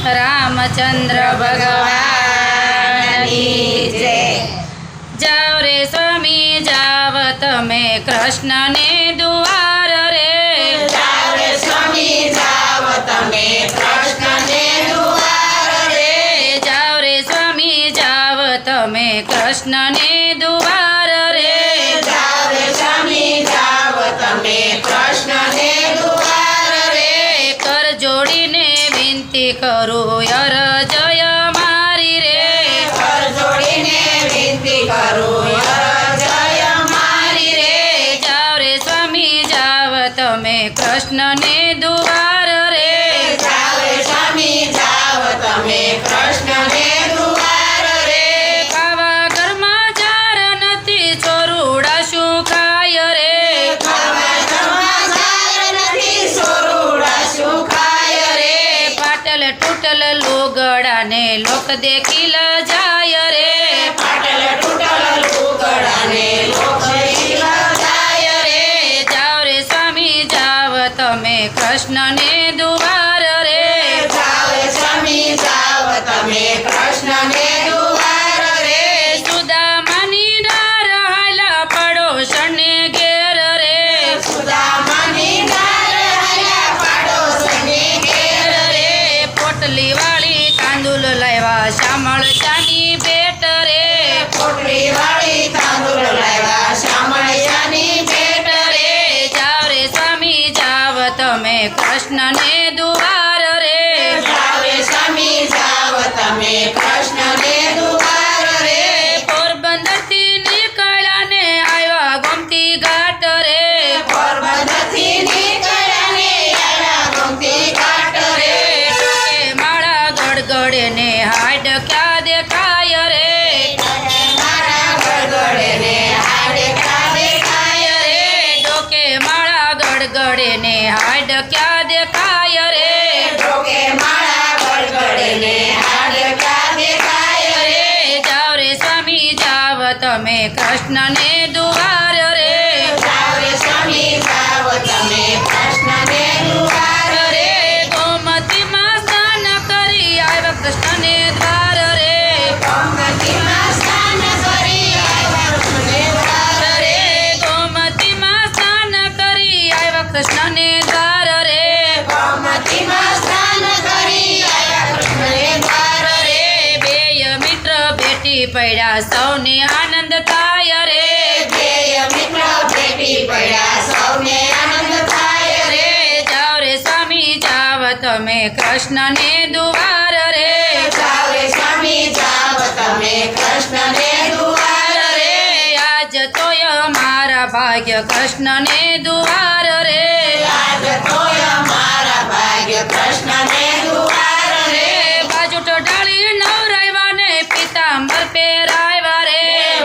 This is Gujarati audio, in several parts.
રામચંદ્ર ભગવાનની જય। જાઓ રે સ્વામી જાવ તમે કૃષ્ણને દુવાર રે, જાઓ રે સ્વામી જાવ તમે કૃષ્ણને દુવાર રે, જાઓ રે સ્વામી જાવ તમે કૃષ્ણને દુવાર રે, જાઓ રે સ્વામી જાવ તમે કૃષ્ણને દુવાર રે, કર જોડીને વિનંતી કરું અરજય મારી રે, કર જોડીને વિનંતી કરું અરજય મારી રે, જાઓ રે સ્વામી જાવ તમે કૃષ્ણને દુવાર રે, જાઓ રે સ્વામી જાવ તમે કૃષ્ણને દુવાર રે, પાવાગઢમાં ચાર નથી ચોરુડા શું ખાય રે, પાવાગઢમાં ઝાડ નથી સોરુડા શું ખાય રે, પાટલ તૂટલ લુગડાને લોક દેખી જાય રે, પાટલ તૂટલ લુગડાને લોક જાય રે, જાઓ રે સ્વામી જાવ તમે કૃષ્ણને દુવાર રે, જાઓ રે સ્વામી જાવ તમે કૃષ્ણને દુવાર રે, સુદામાની ડાર હાલા પડોશને ઘેર રે, સુદામાની ડાળ હાલ્યા પાડોશની ઘેર રે, પોટલી વાળી તાંદુલ લાવ્યા શામળ ચાની ભેટ રે, પોટલી વાળી તાંદુલ લાવ્યા શામળિયાની ભેટ રે, જાઓ રે સ્વામી જાવ તમે કૃષ્ણને દુવાર રે, જાઓ રે સ્વામી જાવ તમે કૃષ્ણને દુવાર રે, પોરબંદરથી નીકળ્યા ને આવ્યા ગોમતી ઘાટ રે, પોરબંદરથી નીકળ્યા ને આવ્યા ગોમતી ઘાટ રે, ટોકે માળા ગડગડે ને હાડ ક્યાં દેખાય રે, મારા ગળગળે ને હાડે ક્યાં દેખાય રે, ટોકે માળા ગડગડે ને હાડ ક્યાં દેખાય રે, ડોકે માળા ગળગળે ને હાડે ક્યાં દેખાય રે, જાઓ રે સ્વામી જાવ તમે કૃષ્ણને દુવાર રે, જાઓ રે સ્વામી જાવ તમે કૃષ્ણને દુવાર રે, ગોમતીમાં સ્નાન કરી આવ્યા કૃષ્ણને દ્વાર રે, ગોમતીમાં સ્નાન કરી આવ્યા કૃષ્ણને દ્વાર રે, ગોમતીમાં સ્નાન કરી આવ્યા કૃષ્ણને દ્વાર રે, ગોમતીમાં સ્નાન કરી આવ્યા કૃષ્ણને દ્વાર રે, બેય મિત્ર ભેટી પડ્યા સૌને આનંદ થાય રે, બેય મિત્ર ભેટી પડ્યા સૌને આનંદ થાય રે, જાઓ રે સ્વામી જાવ તમે કૃષ્ણને દુવાર રે, જાઓ રે સ્વામી જાવ તમે કૃષ્ણને દુવાર રે, આજ તોય મારા ભાગ્ય કૃષ્ણને દુવાર રે, આજ તોય મારા ભાગ્ય કૃષ્ણને દુવાર રે, બાજુ ઢાળી નવરાવ્યાને પિતાંબર પહેરાવ્યા રે,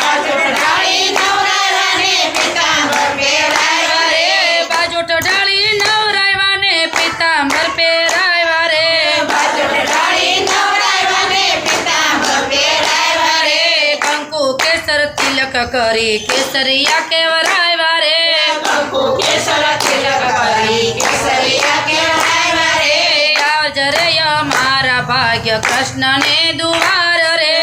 બાજુ ઢાળી નવરારાને પીતાંબર પહેરાવ્યા રે, બાજુ ઢાળી નવરાવ્યાને પિતાંબર પહેરાવ્યા રે, બાજુ ઢાળી નવરારાને પીતાંબર પહેરાવ્યા રે, કંકુ કેસર તિલક કરી કેસરિયા કેવરાવ્યા રે, કંકુ કેસર તિલક કરી કેસરિયા કહેવાયા રે, આજ રે અમારા ભાગ્ય કૃષ્ણને દુવાર રે,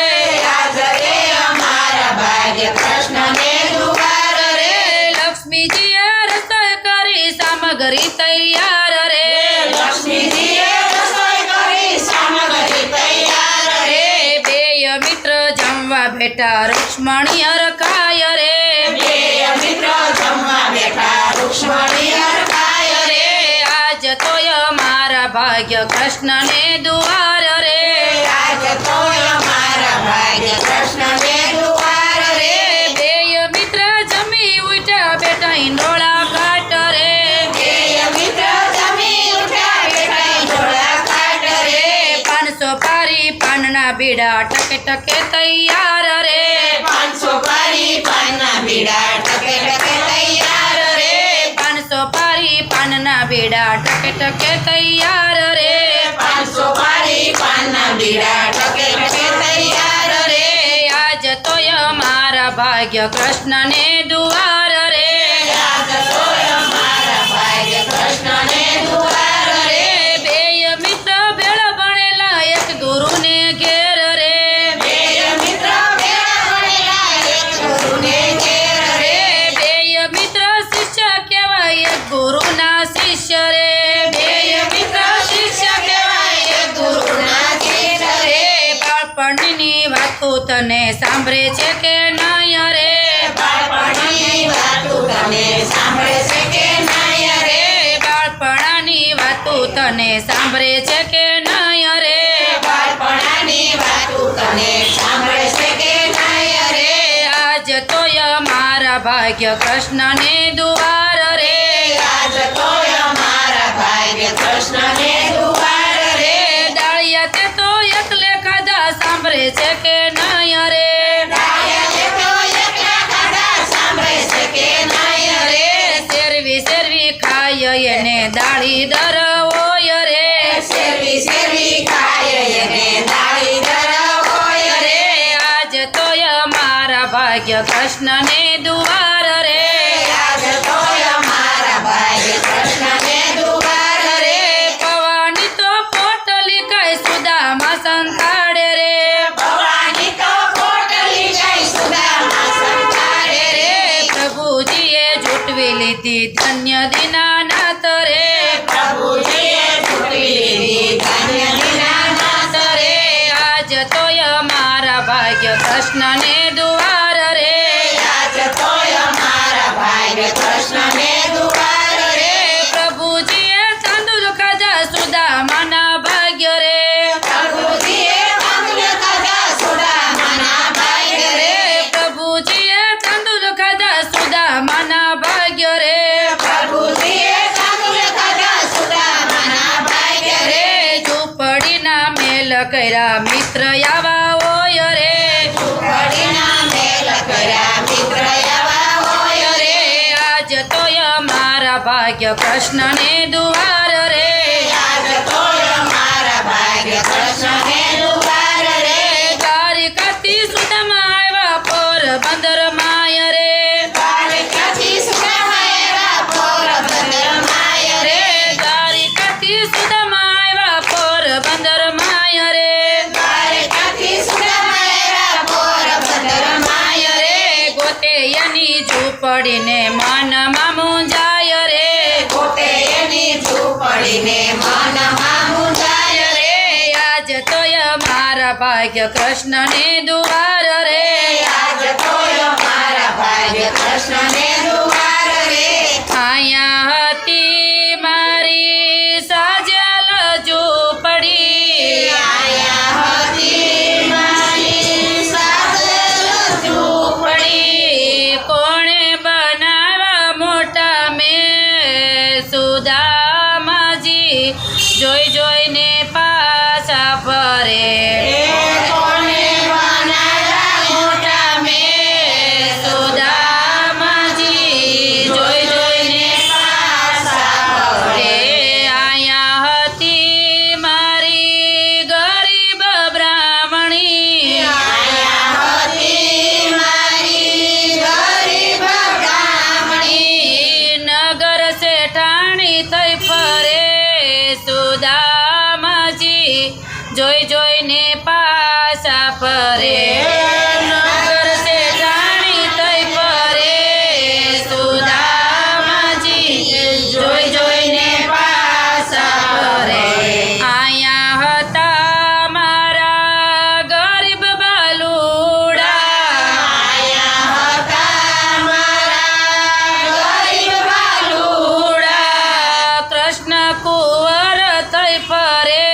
આજ રે અમારા ભાગ્ય કૃષ્ણને દુવાર રે, લક્ષ્મીજીએ રસોઈ કરી સામગ્રી તૈયાર રે, લક્ષ્મીજીએ રસોઈ કરી સામગ્રી તૈયાર રે, બેય મિત્ર જમવા બેઠા રૂક્ષ્મણી હરખાય રે, બેય મિત્ર જમવા બેઠા રૂક્ષ્મણી હરખાય રે, આજ તોય મારા ભાગ્ય કૃષ્ણને દુવાર રે, આજ તોય મારા ભાગ્ય કૃષ્ણને દુવાર રે, બેય મિત્ર જમી ઉઠ્યા બેઠા ઈંડોળા ઘાટ રે, બેય મિત્ર જમી ઉઠ્યા બેઠા ઈંડોળા ઘાટ રે, 500 પારી પાનના બીડા ટકે ટકે તૈયાર રે, 500 પારી પાનના બીડા ટકે ટકે તૈયાર રે, 500 પારી પાનના બીડા ટકે ટકે તૈયાર રે, 500 પારી પાનના બીડા ટકે ટકે તૈયાર રે, આજ તોય મારા ભાગ્ય કૃષ્ણને દુવાર રે, આજ તોય મારા ભાગ્ય કૃષ્ણને દુવાર રે, બેય મિત્ર ભેળ ભણેલા વાતું તને સાંભળે છે કે નહીં રે? બાળપણની વાતું તને સાંભળે છે કે નહીં રે? બાળપણાની વાતું તને સાંભળે છે કે નહીં રે? બાળપણની વાતું તને સાંભળે છે કે નહીં રે? આજ તોય મારા ભાગ્ય કૃષ્ણને દુવાર રે. આજ તોય મારા ભાગ્ય કૃષ્ણને દુવાર રે. ડાળિયા તે તો એકલે ખાધા સાંભળે છે કે નહીં રે? ડાળિયા તો એકલા ખાધા સાંભળે છે કે નહીં રે? શેરવી શેરવી ખાય એને દાળી દર હોય રે. શેરવી શેરવી ખાય એને દાળીદર હોય રે. આજ તોય મારા ભાગ્ય કૃષ્ણને દુવાર રે. આજ તોય મારા ભાગ્ય કૃષ્ણને દુવાર રે. પવાની તો પોટલી કઈ સુદામા સંતાડે રે. ભવાની તો પોટલી કઈ સુદામા સંતાડે રે. પ્રભુજીએ જૂટવી લીધી ધન્ય દીનાનાથ રે. પ્રભુજીએ છૂટી લીધી ધન્ય દીનાનાથ રે. આજ તોય મારા ભાગ્ય કૃષ્ણને દુવાર રે. આજ તોય મારા ભાગ્ય કૃષ્ણને દુવાર રે. પ્રભુજીએ તાંદુલ ખાધા સુદામાના ભાગ્ય રે. પ્રભુજીએ તાંદુલ ખાધા સુદામાના ભાગ્ય રે. પ્રભુજીએ તાંદુલ ખાધા સુદામાના ભાગ્ય રે. પ્રભુજીએ તાંદુલ ખાધા સુદામાના ભાગ્ય રે. ઝૂંપડીના મેલ કર્યા મિત્ર આવા હોય રે. ઝૂંપડીના મેલ કર્યા મિત્ર આવા હોય રે. આજ તોય મારા ભાગ્ય કૃષ્ણને દુવાર રે. આજ તોય મારા ભાગ્ય કૃષ્ણને દુવાર રે. દ્વારિકાથી સુદામા આવ્યા પોરબંદર માય રે. દ્વારકાથી સુદામા આવ્યા પોરબંદર માય રે. દ્વારિકાથી સુદામા આવ્યા પોરબંદર માય રે. દ્વારકાથી સુદામા આવ્યા પોરબંદર માય રે. ગોતે એની ઝૂંપડીને મનમાં મૂંઝાય રે. પોતે એની ઝૂંપડીને મનમાં મૂંઝાય રે. આજ તોય મારા ભાગ્ય કૃષ્ણને દુવાર રે. આજ તોય મારા ભાગ્ય કૃષ્ણને દુવાર રે. આયા હતી મારી સાજલ ઝૂંપડી. આયા હતી મારી સાજલ ઝૂંપડી કોણે બનાવા મોટા મેં સુદામાજી જોઈ જોઈને પાછા ફરે. કોને બનાવ્યા મોટા મેં સુદામાજી જોઈ જોઈને પાછા ફરે. આયા હતી મારી ગરીબ બ્રાહ્મણી. આયા હતી મારી ગરીબ બ્રાહ્મણી. નગર શેઠાણી થઈ ફરે. સુદામાજી જોઈ જોઈને પાછા ફરે. નગર શેઠાણી થઈ ફરે. સુદામાજી જોઈ જોઈને પાછા ફરે. આયા હતા મારા ગરીબ બાલુડા. આયા હતા મારા ગરીબ બાલુડા કૃષ્ણ કુંવર થઈ ફરે.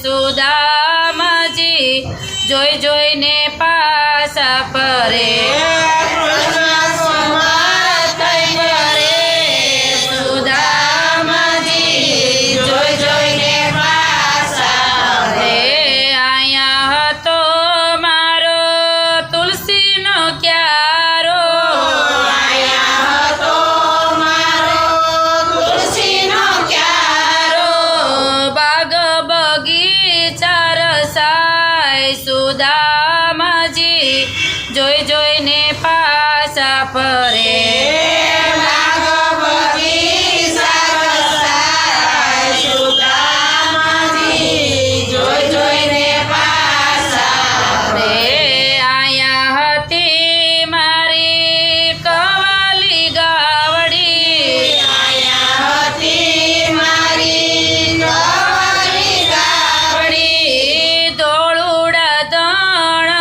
સુદામાજી જોઈ જોઈને પાછા ફરે. કૃષ્ણ કુમાર થઈ ફરે. સુદામાજી જોઈ જોઈને પાછા ફરે. આયા હતો મારો તુલસીનો ક્યારો. આયા હતો મારો તુલસીનો ક્યારો. બાગ બગીચા રસાય. સુદામાજી જોઈ જોઈને પાછા ફરે. બાગ બગીચા રસાય. સુદામાજી જોઈ જોઈને પાછા રે આયા હતી મારી કવાલી ગાવડી. આયા હતી મારી કવાલી ગાવડી. ધોળુડા ધણ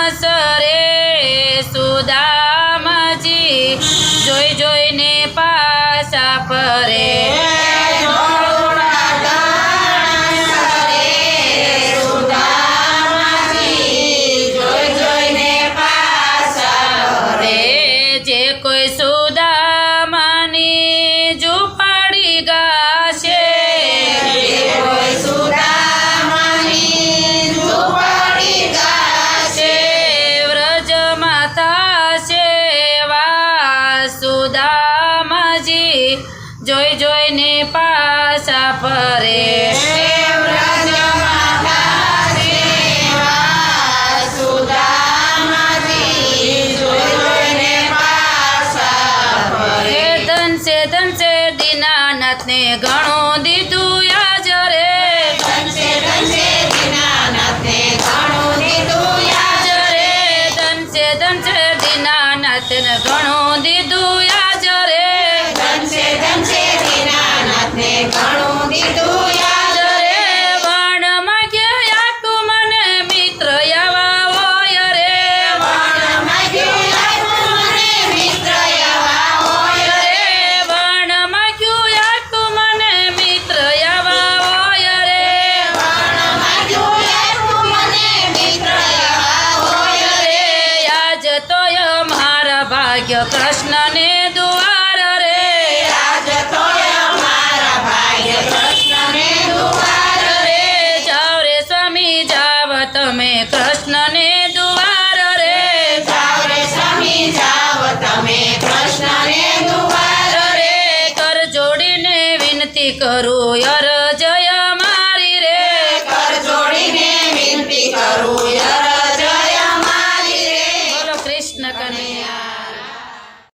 જોઈ જોઈને પાછા ફરે જે કોઈ સુદામાની ઝૂંપડી ગાશે વ્રજમાં થશે વાસ સુદામાજી જોઈ જોઈને પાછા ફરે ધન છે દીનાનાથને ઘણું દીધું યાજ રે ધન છે દીનાનાથને ઘણું દીધું યાજ રે વણ માગ્યા તું મને મિત્ર આવા હોય રે વણ માગ્યું તું મને મિત્ર આવા હોય રે આજ તો મારા ભાગ્ય કૃષ્ણને દુઆર રે જાઓ રે સ્વામી જાવ તમે કૃષ્ણને દુઆર રે રે કર જોડીને વિનંતી કરું યર